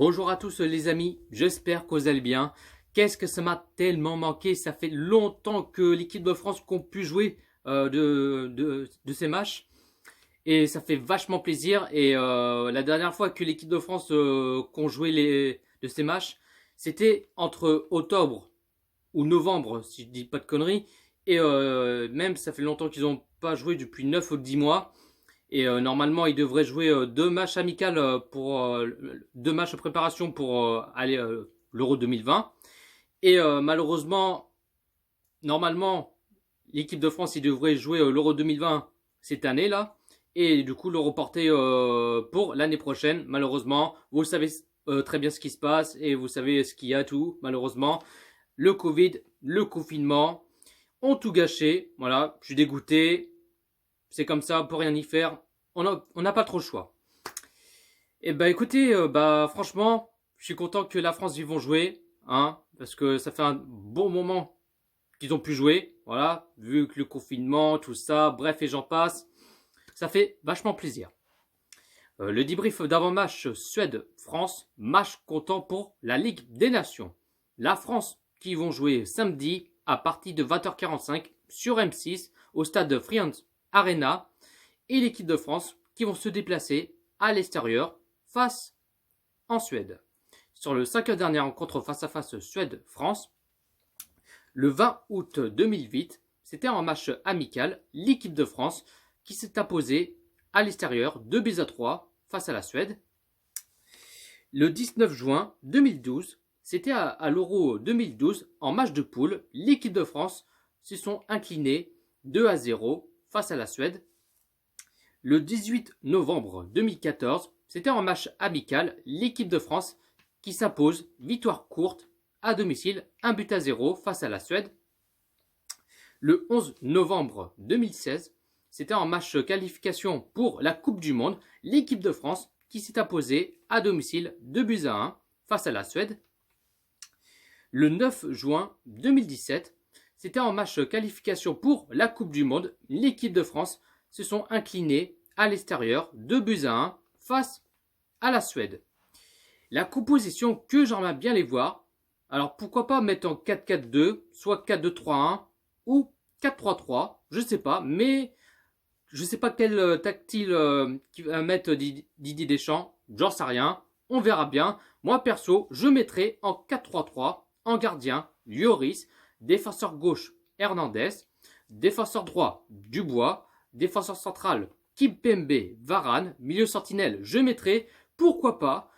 Bonjour à tous les amis, j'espère que vous allez bien. Qu'est-ce que ça m'a tellement manqué, ça fait longtemps que l'équipe de France qu'on pu jouer de ces matchs. Et ça fait vachement plaisir. Et la dernière fois que l'équipe de France qu'on jouait de ces matchs, c'était entre octobre ou novembre, si je dis pas de conneries. Et même ça fait longtemps qu'ils n'ont pas joué depuis 9 ou 10 mois. Et normalement, ils devraient jouer deux matchs amicaux deux matchs de préparation pour aller l'Euro 2020. Et malheureusement, normalement, l'équipe de France, ils devraient jouer l'Euro 2020 cette année-là. Et du coup, le reporter pour l'année prochaine. Malheureusement, vous savez très bien ce qui se passe et vous savez ce qu'il y a tout. Malheureusement, le Covid, le confinement ont tout gâché. Voilà, je suis dégoûté. C'est comme ça, on peut rien y faire. On n'a pas trop le choix. Et bah écoutez, franchement, je suis content que la France y vont jouer, hein, parce que ça fait un bon moment qu'ils ont pu jouer, voilà, vu que le confinement, tout ça, bref et j'en passe, ça fait vachement plaisir. Le débrief d'avant-match Suède-France, match comptant pour la Ligue des Nations. La France qui vont jouer samedi à partir de 20h45 sur M6 au stade Friends Arena et l'équipe de France qui vont se déplacer à l'extérieur face en Suède. Sur le 5e dernier rencontre face à face Suède-France, le 20 août 2008, c'était un match amical, l'équipe de France qui s'est imposée à l'extérieur 2-3 face à la Suède. Le 19 juin 2012, c'était à l'Euro 2012, en match de poule, l'équipe de France se sont inclinés 2-0 face à la Suède. Le 18 novembre 2014, c'était en match amical, l'équipe de France qui s'impose, victoire courte, à domicile, 1-0 face à la Suède. Le 11 novembre 2016, c'était en match qualification pour la Coupe du Monde, l'équipe de France qui s'est imposée à domicile 2-1 face à la Suède. Le 9 juin 2017, c'était en match qualification pour la Coupe du Monde, l'équipe de France se sont inclinés à l'extérieur 2-1 face à la Suède. La composition que j'aimerais bien les voir, alors pourquoi pas mettre en 4-4-2, soit 4-2-3-1 ou 4-3-3, je sais pas, mais je sais pas quel tactile va mettre Didier Deschamps, j'en sais rien, on verra bien. Moi perso, je mettrai en 4-3-3, en gardien, Lloris, défenseur gauche, Hernandez, défenseur droit, Dubois, défenseur central, Kimpembe, Varane, milieu sentinelle, je mettrai, pourquoi pas,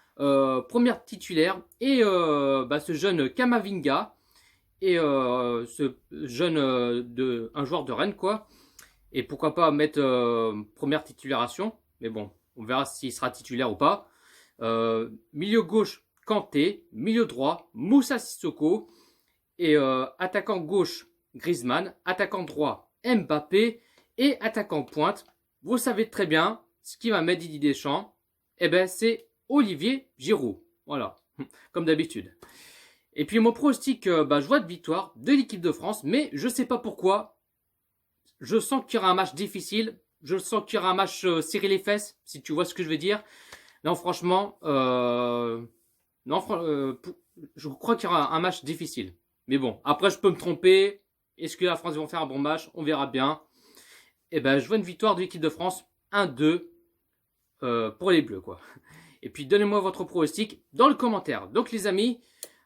première titulaire, et ce jeune Kamavinga, et ce jeune un joueur de Rennes, quoi. Et pourquoi pas mettre première titularation, mais bon, on verra s'il sera titulaire ou pas. Milieu gauche, Kanté, milieu droit, Moussa Sissoko, et attaquant gauche, Griezmann, attaquant droit, Mbappé, et attaquant pointe, vous savez très bien ce qui va mettre Didier Deschamps, c'est Olivier Giroud. Voilà, comme d'habitude. Et puis mon pronostic, je vois de victoire de l'équipe de France, mais je sais pas pourquoi. Je sens qu'il y aura un match difficile. Je sens qu'il y aura un match serrer les fesses, si tu vois ce que je veux dire. Non, franchement, je crois qu'il y aura un match difficile. Mais bon, après je peux me tromper. Est-ce que la France va faire un bon match? On verra bien. Je vois une victoire de l'équipe de France 1-2 pour les Bleus, quoi. Et puis donnez-moi votre pronostic dans le commentaire. Donc les amis,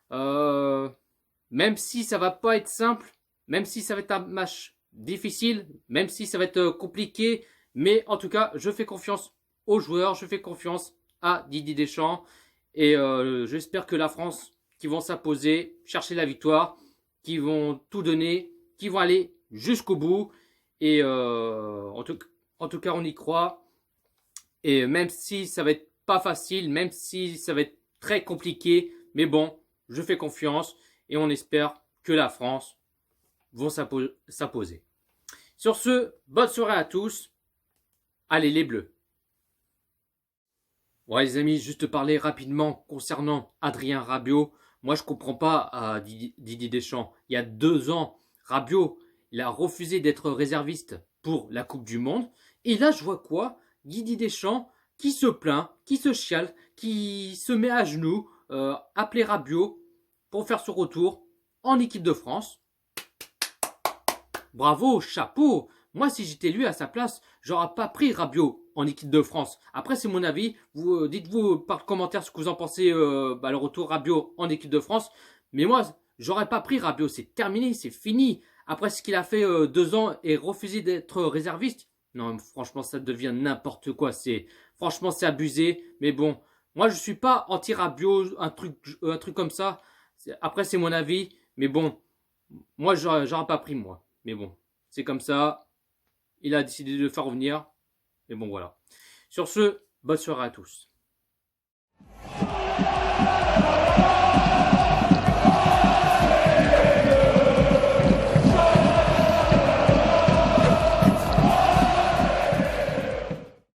même si ça va pas être simple, même si ça va être un match difficile, même si ça va être compliqué, mais en tout cas, je fais confiance aux joueurs, je fais confiance à Didier Deschamps et j'espère que la France qui vont s'imposer, chercher la victoire, qui vont tout donner, qui vont aller jusqu'au bout et en tout cas, on y croit. Et même si ça va être pas facile, même si ça va être très compliqué, mais bon, je fais confiance et on espère que la France vont s'imposer. Sur ce, bonne soirée à tous. Allez les Bleus. Ouais les amis, juste parler rapidement concernant Adrien Rabiot. Moi je comprends pas Didier Deschamps. Il y a 2 ans, Rabiot, il a refusé d'être réserviste pour la Coupe du Monde. Et là je vois quoi? Didier Deschamps qui se plaint, qui se chiale, qui se met à genoux, appeler Rabiot pour faire son retour en équipe de France. Bravo, chapeau. Moi, si j'étais lui à sa place, j'aurais pas pris Rabiot en équipe de France. Après, c'est mon avis. Vous dites-vous par commentaire ce que vous en pensez. Le retour Rabiot en équipe de France. Mais moi, j'aurais pas pris Rabiot. C'est terminé, c'est fini. Après ce qu'il a fait 2 ans et refusé d'être réserviste. Non, franchement, ça devient n'importe quoi. Franchement, c'est abusé. Mais bon, moi, je suis pas anti-Rabiot, un truc comme ça. Après, c'est mon avis. Mais bon, moi, j'aurais pas pris moi. Mais bon, c'est comme ça. Il a décidé de le faire revenir. Mais bon, voilà. Sur ce, bonne soirée à tous.